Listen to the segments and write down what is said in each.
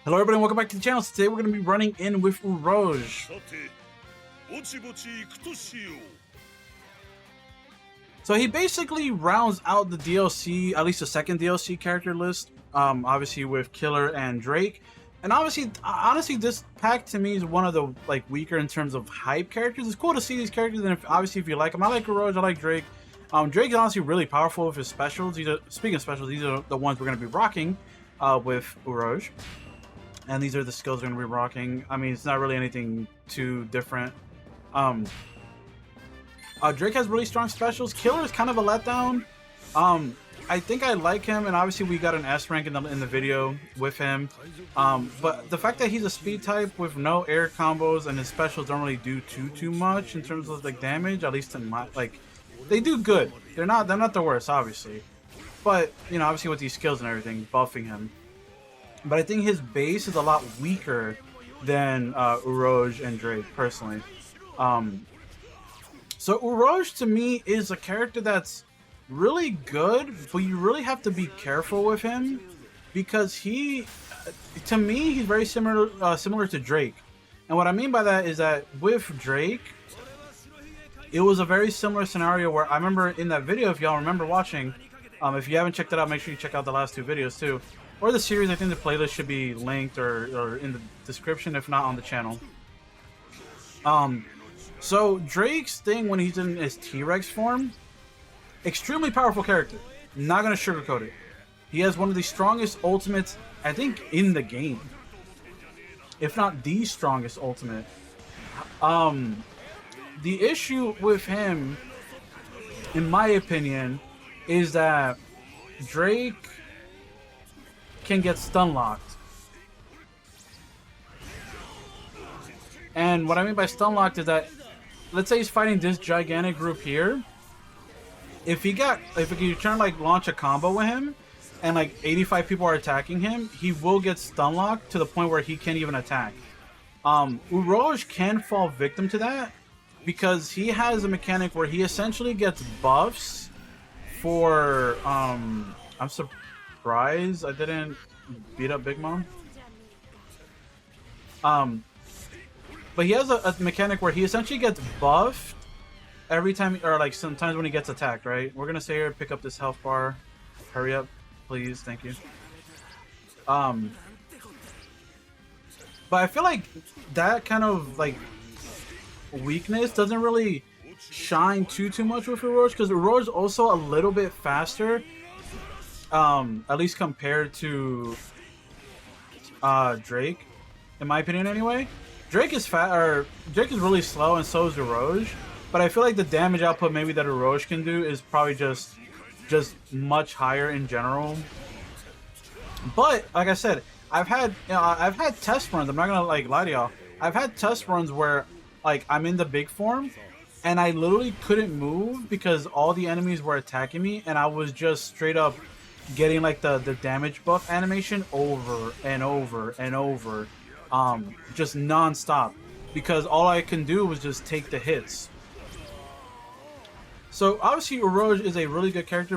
Hello everybody and welcome back to the channel. So today we're going to be running in with Urouge. So he basically rounds out the DLC, at least the second DLC character list, obviously with Killer and Drake. And honestly, this pack to me is one of the weaker in terms of hype characters. It's cool to see these characters, and if you like them, I like Urouge, I like Drake. Drake is honestly really powerful with his specials. Speaking of specials, these are the ones we're going to be rocking with Urouge. And these are the skills we're going to be rocking. I mean, it's not really anything too different. Drake has really strong specials. Killer is kind of a letdown. I think I like him, and obviously we got an S rank in the video with him. But the fact that he's a speed type with no air combos and his specials don't really do too much in terms of damage, at least in my they do good. They're not the worst, obviously. But you know, obviously with these skills and everything, buffing him. But I think his base is a lot weaker than Urouge and Drake, personally. So Urouge, to me, is a character that's really good, but you really have to be careful with him. Because to me, he's very similar to Drake. And what I mean by that is that with Drake, it was a very similar scenario where I remember in that video, if y'all remember watching, if you haven't checked it out, make sure you check out the last two videos too. Or the series. I think the playlist should be linked or in the description, if not on the channel. So Drake's thing when he's in his T-Rex form, extremely powerful character. Not gonna sugarcoat it. He has one of the strongest ultimates, I think, in the game. If not the strongest ultimate. The issue with him, in my opinion, is that Drake can get stun locked. And what I mean by stun locked is that, let's say he's fighting this gigantic group here. If you try to launch a combo with him and 85 people are attacking him, he will get stun locked to the point where he can't even attack. Urouge can fall victim to that because he has a mechanic where he essentially gets buffs for I'm surprised I didn't beat up Big Mom. But he has a mechanic where he essentially gets buffed every time, or sometimes when he gets attacked, right? We're gonna stay here, pick up this health bar. Hurry up, please, thank you. But I feel like that kind of weakness doesn't really shine too much with Urouge, because Urouge is also a little bit faster. At least compared to Drake, in my opinion, anyway. Drake is really slow, and so is Urouge. But I feel like the damage output maybe that Urouge can do is probably just much higher in general. But like I said, I've had test runs. I'm not gonna lie to y'all. I've had test runs where I'm in the big form, and I literally couldn't move because all the enemies were attacking me, and I was just straight up getting the damage buff animation over and over and over, just non-stop, because all I can do was just take the hits. So obviously Urouge is a really good character.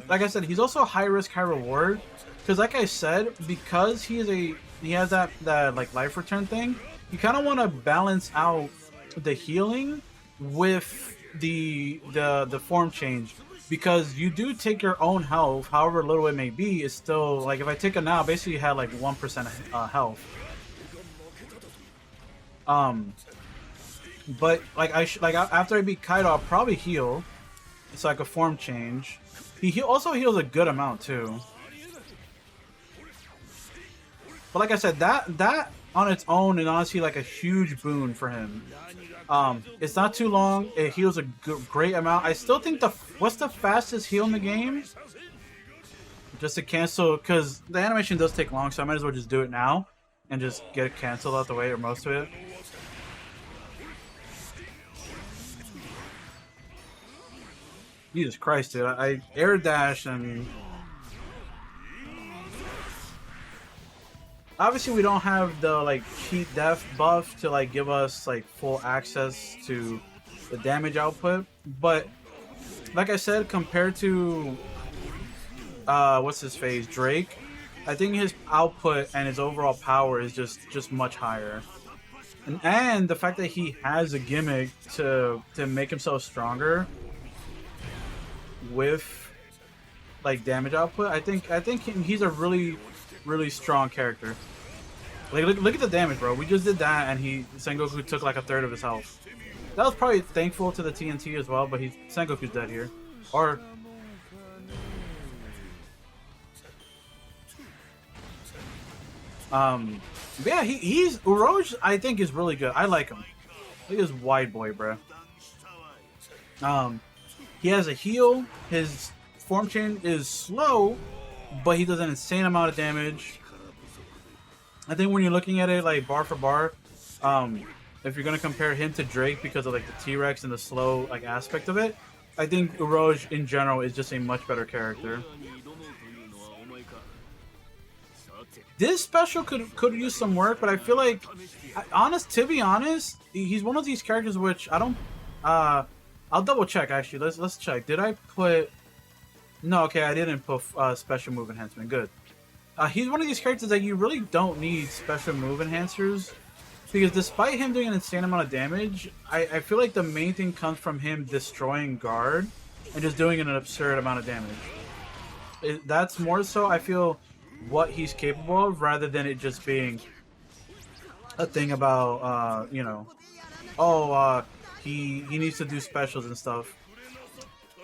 Like I said, he's also high risk, high reward, because like I said, because he has that life return thing, you kind of want to balance out the healing with the form change. Because you do take your own health, however little it may be, it's still if I take it now, basically you had 1% health. But after I beat Kaido, I'll probably heal. It's like a form change. He also heals a good amount too. But like I said, that on its own is honestly a huge boon for him. It's not too long. It heals a great amount. I still think what's the fastest heal in the game? Just to cancel, because the animation does take long, so I might as well just do it now and just get it canceled out the way, or most of it. Jesus Christ, dude! I air dash and. Obviously, we don't have the heat def buff to give us full access to the damage output, but like I said, compared to what's his face, Drake, I think his output and his overall power is just much higher. And the fact that he has a gimmick to make himself stronger with like damage output, I think he's a really strong character. Like look at the damage, bro. We just did that, and Sengoku took like a third of his health. That was probably thankful to the TNT as well, but Sengoku's dead here. Or but yeah, he's Urouge. I think is really good. I like him. Look at this wide boy, bro. He has a heal. His form chain is slow, but he does an insane amount of damage. I think when you're looking at it like bar for bar, if you're gonna compare him to Drake because of like the T-Rex and the slow like aspect of it, I think Urouge in general is just a much better character. This special could use some work, but I feel like, to be honest, he's one of these characters which I don't. I'll double check actually. Let's check. Did I put? No, okay, I didn't put special move enhancement. Good. He's one of these characters that you really don't need special move enhancers, because despite him doing an insane amount of damage, I feel like the main thing comes from him destroying guard and just doing an absurd amount of damage. That's more so, I feel, what he's capable of, rather than it just being a thing about, you know, oh, he needs to do specials and stuff.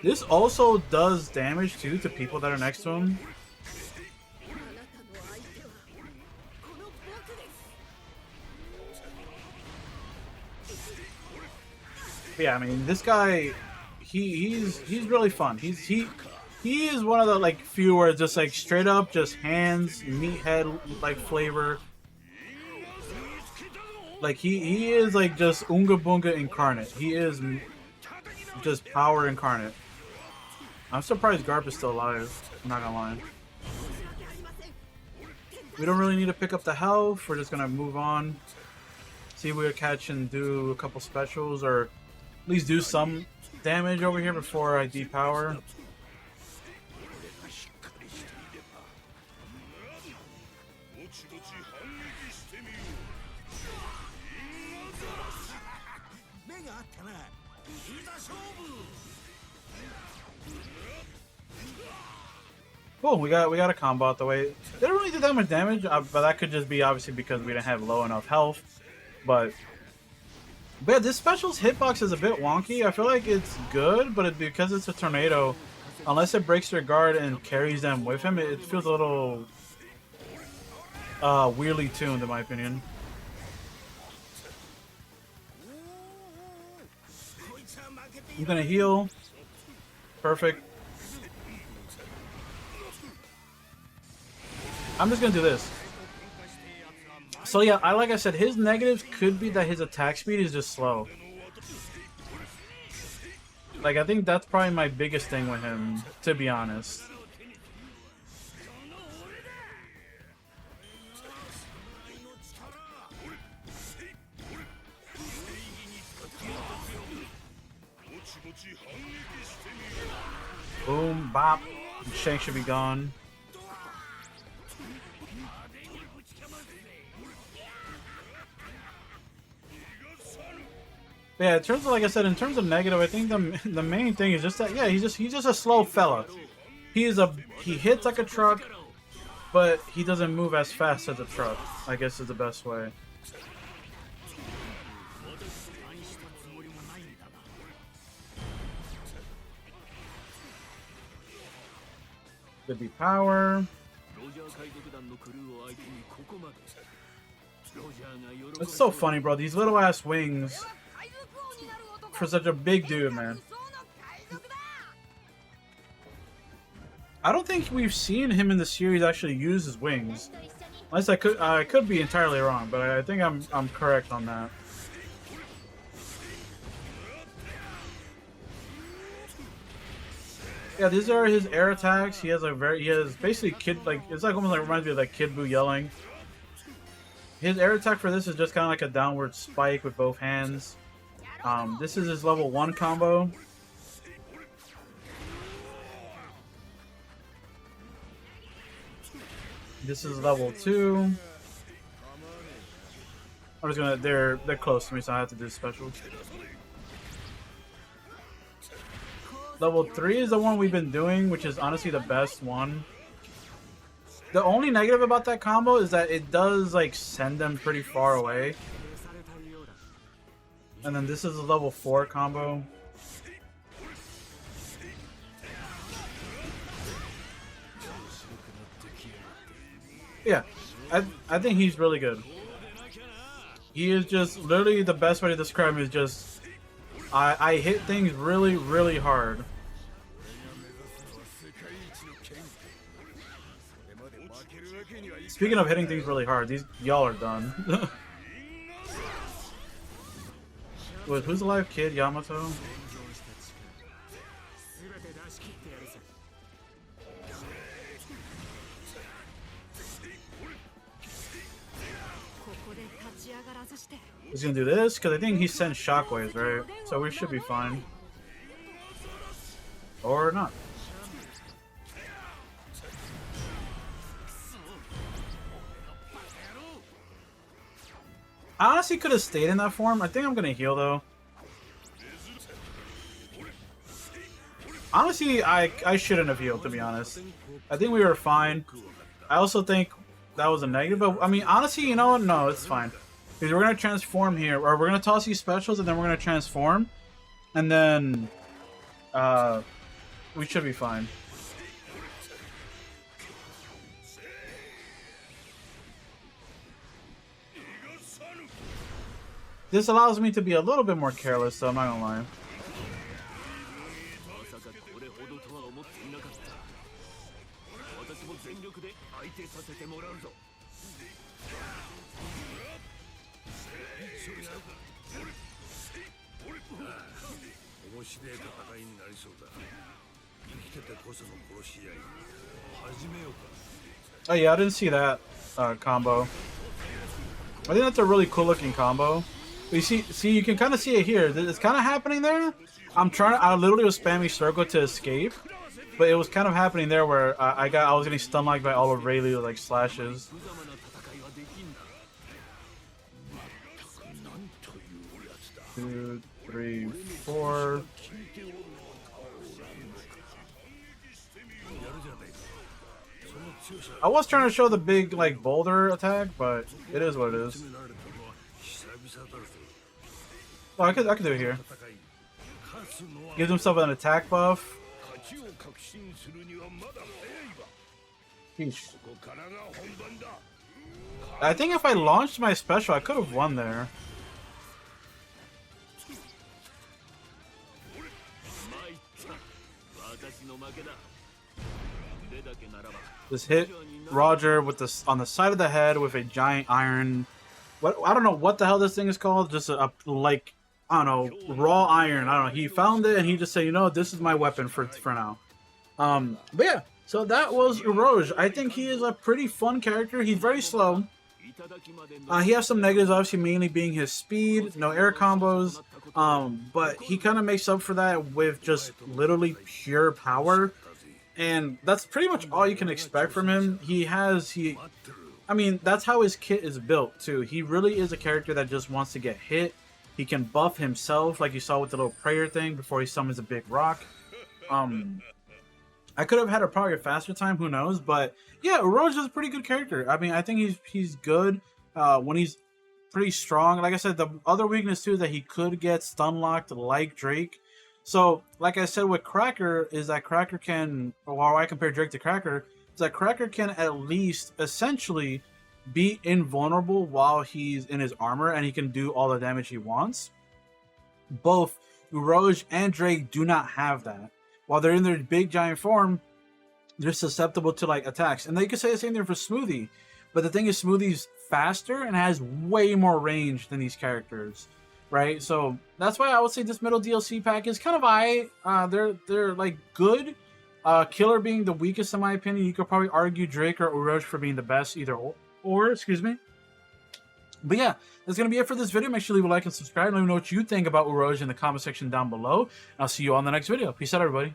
This also does damage, too, to people that are next to him. But yeah, I mean, this guy, he's really fun. He is one of the like few where it's just like straight up just hands, meathead like flavor. Like he is like just Unga Bunga incarnate. He is just power incarnate. I'm surprised Garp is still alive. I'm not gonna lie. We don't really need to pick up the health. We're just gonna move on. See if we can catch and do a couple specials, or at least do some damage over here before I depower. Cool, we got a combo out the way. They didn't really do that much damage, but that could just be obviously because we didn't have low enough health. But yeah, this special's hitbox is a bit wonky. I feel like it's good, but because it's a tornado, unless it breaks their guard and carries them with him, it feels a little weirdly tuned in my opinion. I'm gonna heal. Perfect. I'm just gonna do this. So yeah, like I said, his negatives could be that his attack speed is just slow. Like, I think that's probably my biggest thing with him, to be honest. Boom, bop. Shanks should be gone. Yeah, in terms of, like I said, in terms of negative, I think the main thing is just that, yeah, he's just a slow fella. He hits like a truck, but he doesn't move as fast as a truck, I guess is the best way. Could be power. It's so funny, bro. These little ass wings for such a big dude, man. I don't think we've seen him in the series actually use his wings. Unless I could be entirely wrong, but I think I'm correct on that. Yeah, these are his air attacks. He has basically it's like almost like reminds me of like Kid Buu yelling. His air attack for this is just kind of like a downward spike with both hands. This is his level 1 combo. This is level 2. I'm just gonna. They're close to me, so I have to do specials. Level 3 is the one we've been doing, which is honestly the best one. The only negative about that combo is that it does like send them pretty far away. And then this is a level 4 combo. Yeah, I think he's really good. He is just literally the best way to describe him is just I hit things really, really hard. Speaking of hitting things really hard, y'all are done. Wait, who's alive? Kid Yamato? He's gonna do this because I think he sent shockwaves, right? So we should be fine. Or not. I honestly could have stayed in that form. I think I'm gonna heal though. Honestly, I shouldn't have healed, to be honest. I think we were fine. I also think that was a negative, but I mean, honestly, you know what? No, it's fine. Because we're gonna transform here, or we're gonna toss these specials, and then we're gonna transform, and then we should be fine. This allows me to be a little bit more careless, so I'm not gonna lie. Oh yeah, I didn't see that combo. I think that's a really cool looking combo. But you see, you can kind of see it here. It's kind of happening there. I literally was spamming circle to escape, but it was kind of happening there where I was getting stun locked by all of Rayleigh's like slashes. Two, three, four. I was trying to show the big like boulder attack, but it is what it is. Oh, I could do it here. Gives himself an attack buff. Sheesh. I think if I launched my special, I could have won there. Just hit Roger with this on the side of the head with a giant iron. What I don't know what the hell this thing is called. Just a like I don't know, raw iron. I don't know. He found it and he just said, you know, this is my weapon for now. But yeah, so that was Urouge. I think he is a pretty fun character. He's very slow. He has some negatives, obviously, mainly being his speed, no air combos. But he kind of makes up for that with just literally pure power. And that's pretty much all you can expect from him. I mean, that's how his kit is built, too. He really is a character that just wants to get hit. He can buff himself, like you saw with the little prayer thing before he summons a big rock. I could have had probably a faster time, who knows? But yeah, Urouge is a pretty good character. I mean, I think he's good when he's pretty strong. Like I said, the other weakness too is that he could get stun locked like Drake. So, like I said with Cracker, is that Cracker can, or why I compare Drake to Cracker, is that Cracker can at least essentially be invulnerable while he's in his armor and he can do all the damage he wants. Both Urouge and Drake do not have that. While they're in their big giant form, they're susceptible to like attacks. And they could say the same thing for Smoothie. But the thing is, Smoothie's faster and has way more range than these characters. Right? So that's why I would say this middle DLC pack is kind of they're like good. Killer being the weakest in my opinion. You could probably argue Drake or Urouge for being the best, either or, excuse me. But yeah, that's going to be it for this video. Make sure you leave a like and subscribe. Let me know what you think about Urouge in the comment section down below. I'll see you on the next video. Peace out, everybody.